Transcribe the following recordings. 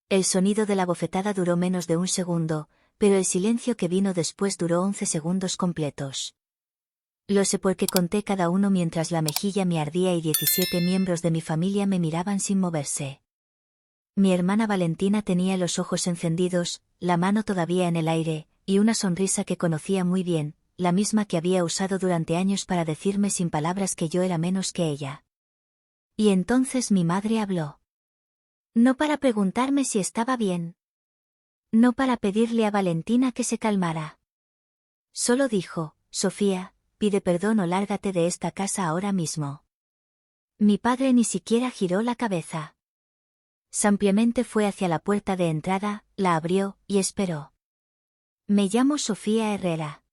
El sonido de la bofetada duró menos de un segundo, pero el silencio que vino después duró 11 segundos completos. Lo sé porque conté cada uno mientras la mejilla me ardía y 17 miembros de mi familia me miraban sin moverse. Mi hermana Valentina tenía los ojos encendidos, la mano todavía en el aire, y una sonrisa que conocía muy bien, la misma que había usado durante años para decirme sin palabras que yo era menos que ella. Y entonces mi madre habló. No para preguntarme si estaba bien. No para pedirle a Valentina que se calmara. Solo dijo, Sofía, pide perdón o lárgate de esta casa ahora mismo. Mi padre ni siquiera giró la cabeza. Simplemente fue hacia la puerta de entrada, la abrió, y esperó. Me llamo Sofía Herrera.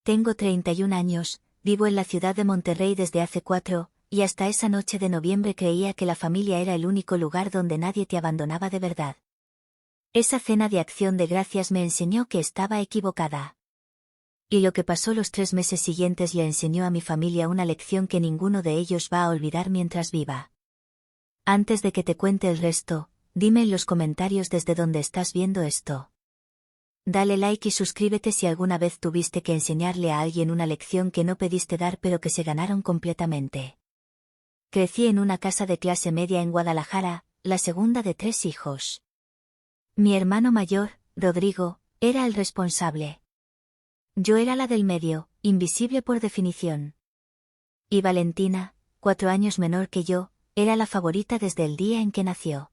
Tengo 31 años, vivo en la ciudad de Monterrey desde hace 4, y hasta esa noche de noviembre creía que la familia era el único lugar donde nadie te abandonaba de verdad. Esa cena de acción de gracias me enseñó que estaba equivocada. Y lo que pasó los 3 meses siguientes le enseñó a mi familia una lección que ninguno de ellos va a olvidar mientras viva. Antes de que te cuente el resto, dime en los comentarios desde dónde estás viendo esto. Dale like y suscríbete si alguna vez tuviste que enseñarle a alguien una lección que no pediste dar pero que se ganaron completamente. Crecí en una casa de clase media en Guadalajara, la segunda de 3 hijos. Mi hermano mayor, Rodrigo, era el responsable. Yo era la del medio, invisible por definición. Y Valentina, 4 años menor que yo, era la favorita desde el día en que nació.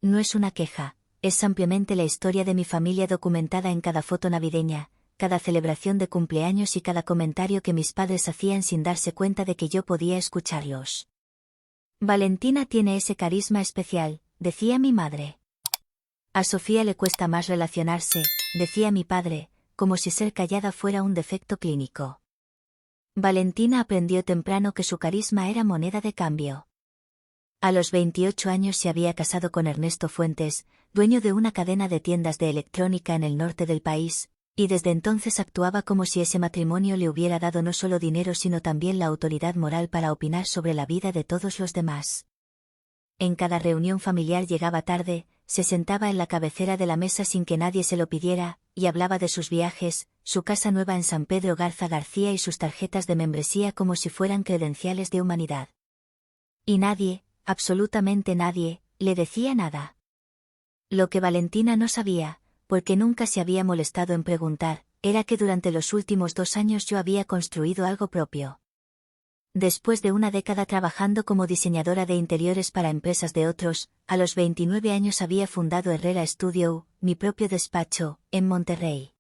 No es una queja, es simplemente la historia de mi familia documentada en cada foto navideña, cada celebración de cumpleaños y cada comentario que mis padres hacían sin darse cuenta de que yo podía escucharlos. Valentina tiene ese carisma especial, decía mi madre. A Sofía le cuesta más relacionarse, decía mi padre, como si ser callada fuera un defecto clínico. Valentina aprendió temprano que su carisma era moneda de cambio. A los 28 años se había casado con Ernesto Fuentes, dueño de una cadena de tiendas de electrónica en el norte del país, y desde entonces actuaba como si ese matrimonio le hubiera dado no solo dinero sino también la autoridad moral para opinar sobre la vida de todos los demás. En cada reunión familiar llegaba tarde, se sentaba en la cabecera de la mesa sin que nadie se lo pidiera, y hablaba de sus viajes, su casa nueva en San Pedro Garza García y sus tarjetas de membresía como si fueran credenciales de humanidad. Y nadie, absolutamente nadie, le decía nada. Lo que Valentina no sabía, porque nunca se había molestado en preguntar, era que durante los últimos 2 años yo había construido algo propio. Después de una década trabajando como diseñadora de interiores para empresas de otros, a los 29 años había fundado Herrera Studio, mi propio despacho, en Monterrey.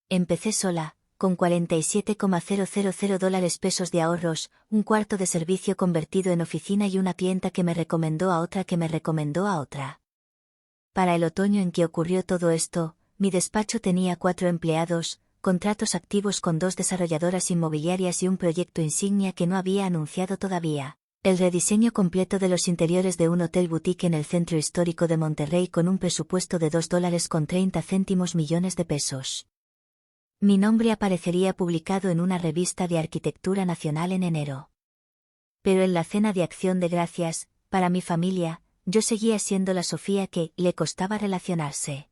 Empecé sola, con $47,000 de ahorros, un cuarto de servicio convertido en oficina y una clienta que me recomendó a otra que me recomendó a otra. Para el otoño en que ocurrió todo esto, mi despacho tenía 4 empleados, contratos activos con 2 desarrolladoras inmobiliarias y un proyecto insignia que no había anunciado todavía, el rediseño completo de los interiores de un hotel boutique en el centro histórico de Monterrey con un presupuesto de $2.30 millones de pesos. Mi nombre aparecería publicado en una revista de arquitectura nacional en enero. Pero en la cena de acción de gracias, para mi familia, yo seguía siendo la Sofía que le costaba relacionarse.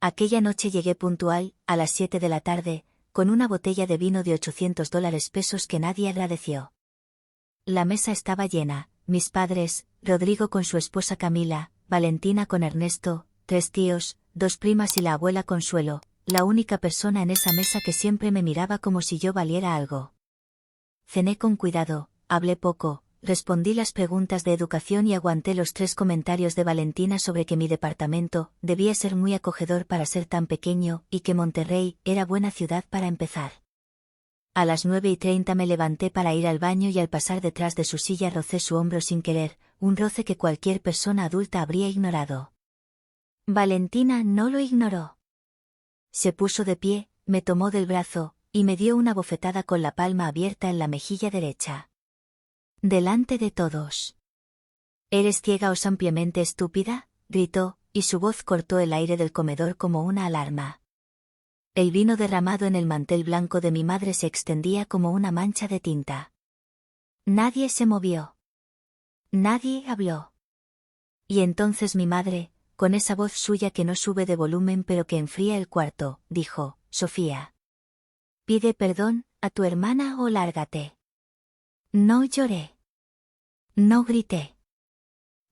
Aquella noche llegué puntual, a las 7 de la tarde, con una botella de vino de $800 que nadie agradeció. La mesa estaba llena, mis padres, Rodrigo con su esposa Camila, Valentina con Ernesto, 3 tíos, 2 primas y la abuela Consuelo, la única persona en esa mesa que siempre me miraba como si yo valiera algo. Cené con cuidado, hablé poco, respondí las preguntas de educación y aguanté los 3 comentarios de Valentina sobre que mi departamento debía ser muy acogedor para ser tan pequeño y que Monterrey era buena ciudad para empezar. A las 9:30 me levanté para ir al baño y al pasar detrás de su silla rocé su hombro sin querer, un roce que cualquier persona adulta habría ignorado. Valentina no lo ignoró. Se puso de pie, me tomó del brazo, y me dio una bofetada con la palma abierta en la mejilla derecha. Delante de todos. ¿Eres ciega o simplemente estúpida?, gritó, y su voz cortó el aire del comedor como una alarma. El vino derramado en el mantel blanco de mi madre se extendía como una mancha de tinta. Nadie se movió. Nadie habló. Y entonces mi madre, con esa voz suya que no sube de volumen pero que enfría el cuarto, dijo: Sofía, pide perdón a tu hermana o lárgate. No lloré. No grité.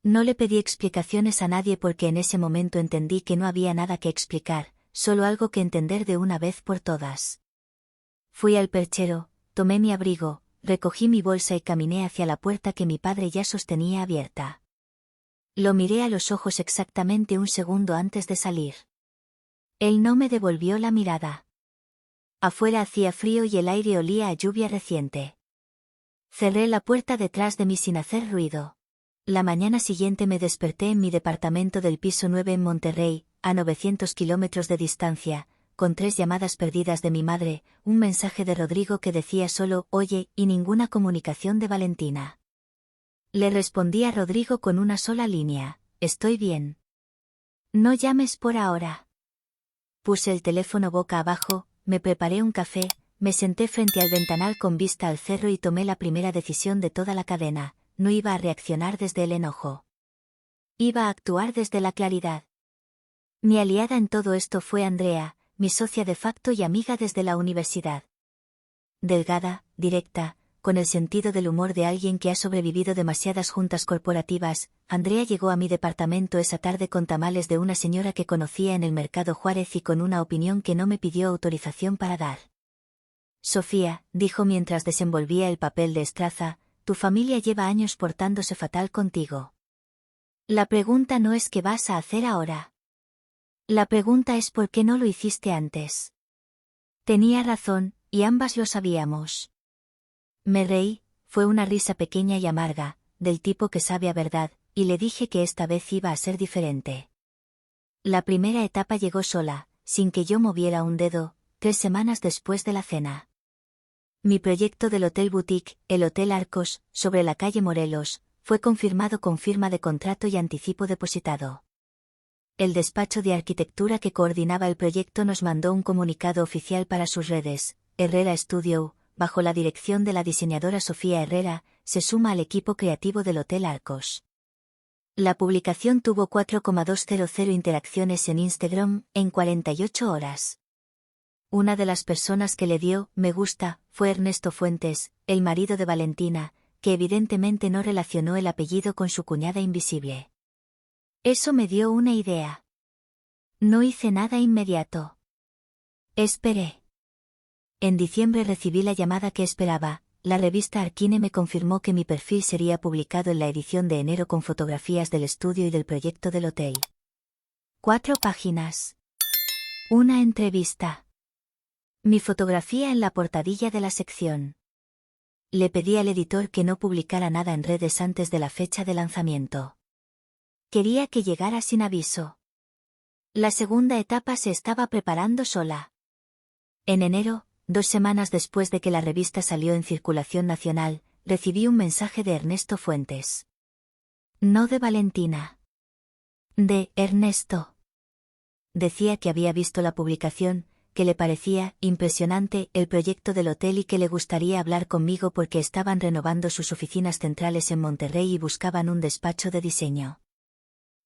No le pedí explicaciones a nadie porque en ese momento entendí que no había nada que explicar, solo algo que entender de una vez por todas. Fui al perchero, tomé mi abrigo, recogí mi bolsa y caminé hacia la puerta que mi padre ya sostenía abierta. Lo miré a los ojos exactamente un segundo antes de salir. Él no me devolvió la mirada. Afuera hacía frío y el aire olía a lluvia reciente. Cerré la puerta detrás de mí sin hacer ruido. La mañana siguiente me desperté en mi departamento del piso 9 en Monterrey, a 900 kilómetros de distancia, con 3 llamadas perdidas de mi madre, un mensaje de Rodrigo que decía solo «oye» y ninguna comunicación de Valentina. Le respondí a Rodrigo con una sola línea: «Estoy bien. No llames por ahora». Puse el teléfono boca abajo, me preparé un café, me senté frente al ventanal con vista al cerro y tomé la primera decisión de toda la cadena: no iba a reaccionar desde el enojo. Iba a actuar desde la claridad. Mi aliada en todo esto fue Andrea, mi socia de facto y amiga desde la universidad. Delgada, directa, con el sentido del humor de alguien que ha sobrevivido demasiadas juntas corporativas, Andrea llegó a mi departamento esa tarde con tamales de una señora que conocía en el Mercado Juárez y con una opinión que no me pidió autorización para dar. «Sofía», dijo mientras desenvolvía el papel de estraza, «tu familia lleva años portándose fatal contigo. La pregunta no es qué vas a hacer ahora. La pregunta es por qué no lo hiciste antes». Tenía razón, y ambas lo sabíamos. Me reí, fue una risa pequeña y amarga, del tipo que sabe a verdad, y le dije que esta vez iba a ser diferente. La primera etapa llegó sola, sin que yo moviera un dedo, 3 semanas después de la cena. Mi proyecto del Hotel Boutique, el Hotel Arcos, sobre la calle Morelos, fue confirmado con firma de contrato y anticipo depositado. El despacho de arquitectura que coordinaba el proyecto nos mandó un comunicado oficial para sus redes: Herrera Studio, bajo la dirección de la diseñadora Sofía Herrera, se suma al equipo creativo del Hotel Arcos. La publicación tuvo 4,200 interacciones en Instagram en 48 horas. Una de las personas que le dio «me gusta» fue Ernesto Fuentes, el marido de Valentina, que evidentemente no relacionó el apellido con su cuñada invisible. Eso me dio una idea. No hice nada inmediato. Esperé. En diciembre recibí la llamada que esperaba. La revista Arquine me confirmó que mi perfil sería publicado en la edición de enero con fotografías del estudio y del proyecto del hotel. 4 páginas. Una entrevista. Mi fotografía en la portadilla de la sección. Le pedí al editor que no publicara nada en redes antes de la fecha de lanzamiento. Quería que llegara sin aviso. La segunda etapa se estaba preparando sola. En enero, 2 semanas después de que la revista salió en circulación nacional, recibí un mensaje de Ernesto Fuentes. No de Valentina. De Ernesto. Decía que había visto la publicación, que le parecía impresionante el proyecto del hotel y que le gustaría hablar conmigo porque estaban renovando sus oficinas centrales en Monterrey y buscaban un despacho de diseño.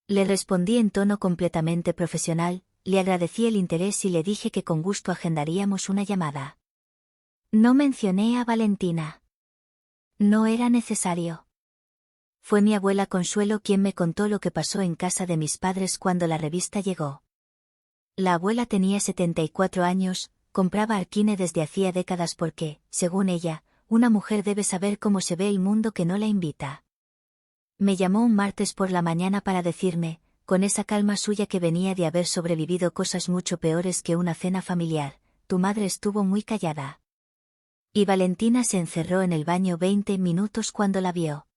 Le respondí en tono completamente profesional, le agradecí el interés y le dije que con gusto agendaríamos una llamada. No mencioné a Valentina. No era necesario. Fue mi abuela Consuelo quien me contó lo que pasó en casa de mis padres cuando la revista llegó. La abuela tenía 74 años, compraba Arquine desde hacía décadas porque, según ella, una mujer debe saber cómo se ve el mundo que no la invita. Me llamó un martes por la mañana para decirme, con esa calma suya que venía de haber sobrevivido cosas mucho peores que una cena familiar: tu madre estuvo muy callada. Y Valentina se encerró en el baño 20 minutos cuando la vio.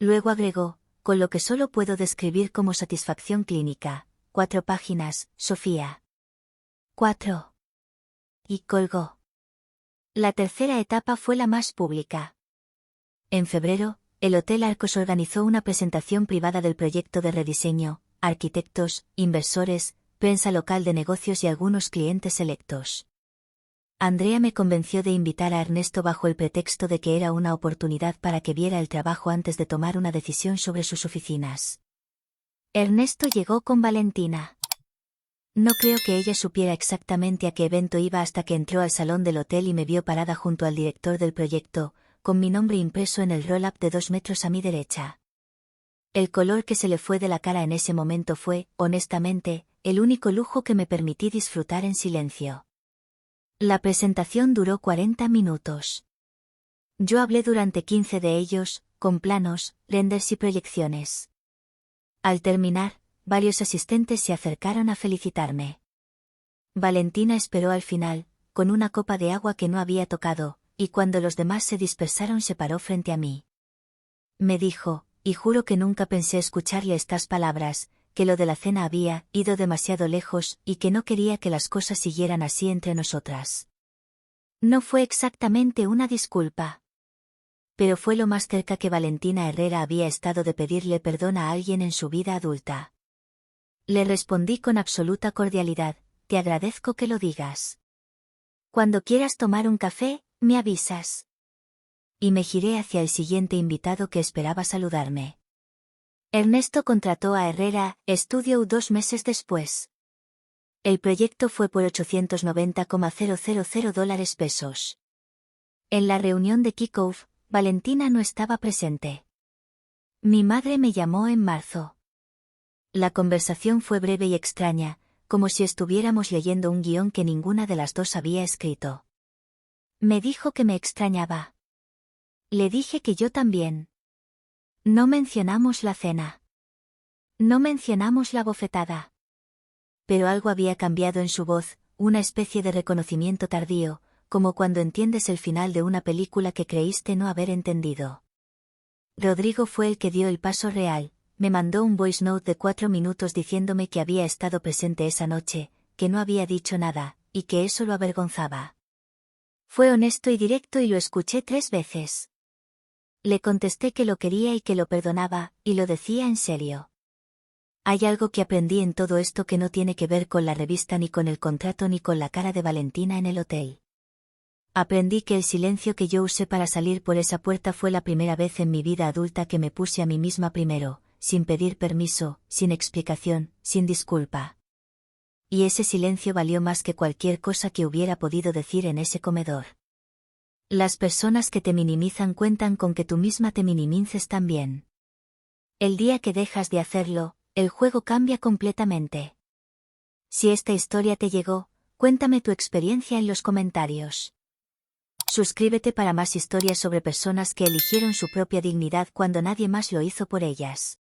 Luego agregó, con lo que solo puedo describir como satisfacción clínica: 4 páginas, Sofía. 4. Y colgó. La tercera etapa fue la más pública. En febrero, el Hotel Arcos organizó una presentación privada del proyecto de rediseño: arquitectos, inversores, prensa local de negocios y algunos clientes selectos. Andrea me convenció de invitar a Ernesto bajo el pretexto de que era una oportunidad para que viera el trabajo antes de tomar una decisión sobre sus oficinas. Ernesto llegó con Valentina. No creo que ella supiera exactamente a qué evento iba hasta que entró al salón del hotel y me vio parada junto al director del proyecto, con mi nombre impreso en el roll-up de 2 metros a mi derecha. El color que se le fue de la cara en ese momento fue, honestamente, el único lujo que me permití disfrutar en silencio. La presentación duró 40 minutos. Yo hablé durante 15 de ellos, con planos, renders y proyecciones. Al terminar, varios asistentes se acercaron a felicitarme. Valentina esperó al final, con una copa de agua que no había tocado, y cuando los demás se dispersaron se paró frente a mí. Me dijo, y juro que nunca pensé escucharle estas palabras, que lo de la cena había ido demasiado lejos y que no quería que las cosas siguieran así entre nosotras. No fue exactamente una disculpa. Pero fue lo más cerca que Valentina Herrera había estado de pedirle perdón a alguien en su vida adulta. Le respondí con absoluta cordialidad, te agradezco que lo digas. Cuando quieras tomar un café, me avisas. Y me giré hacia el siguiente invitado que esperaba saludarme. Ernesto contrató a Herrera Studio 2 meses después. El proyecto fue por $890,000. En la reunión de kickoff, Valentina no estaba presente. Mi madre me llamó en marzo. La conversación fue breve y extraña, como si estuviéramos leyendo un guión que ninguna de las dos había escrito. Me dijo que me extrañaba. Le dije que yo también. No mencionamos la cena. No mencionamos la bofetada. Pero algo había cambiado en su voz, una especie de reconocimiento tardío, como cuando entiendes el final de una película que creíste no haber entendido. Rodrigo fue el que dio el paso real, me mandó un voice note de 4 minutos diciéndome que había estado presente esa noche, que no había dicho nada, y que eso lo avergonzaba. Fue honesto y directo y lo escuché 3 veces. Le contesté que lo quería y que lo perdonaba, y lo decía en serio. Hay algo que aprendí en todo esto que no tiene que ver con la revista ni con el contrato ni con la cara de Valentina en el hotel. Aprendí que el silencio que yo usé para salir por esa puerta fue la primera vez en mi vida adulta que me puse a mí misma primero, sin pedir permiso, sin explicación, sin disculpa. Y ese silencio valió más que cualquier cosa que hubiera podido decir en ese comedor. Las personas que te minimizan cuentan con que tú misma te minimices también. El día que dejas de hacerlo, el juego cambia completamente. Si esta historia te llegó, cuéntame tu experiencia en los comentarios. Suscríbete para más historias sobre personas que eligieron su propia dignidad cuando nadie más lo hizo por ellas.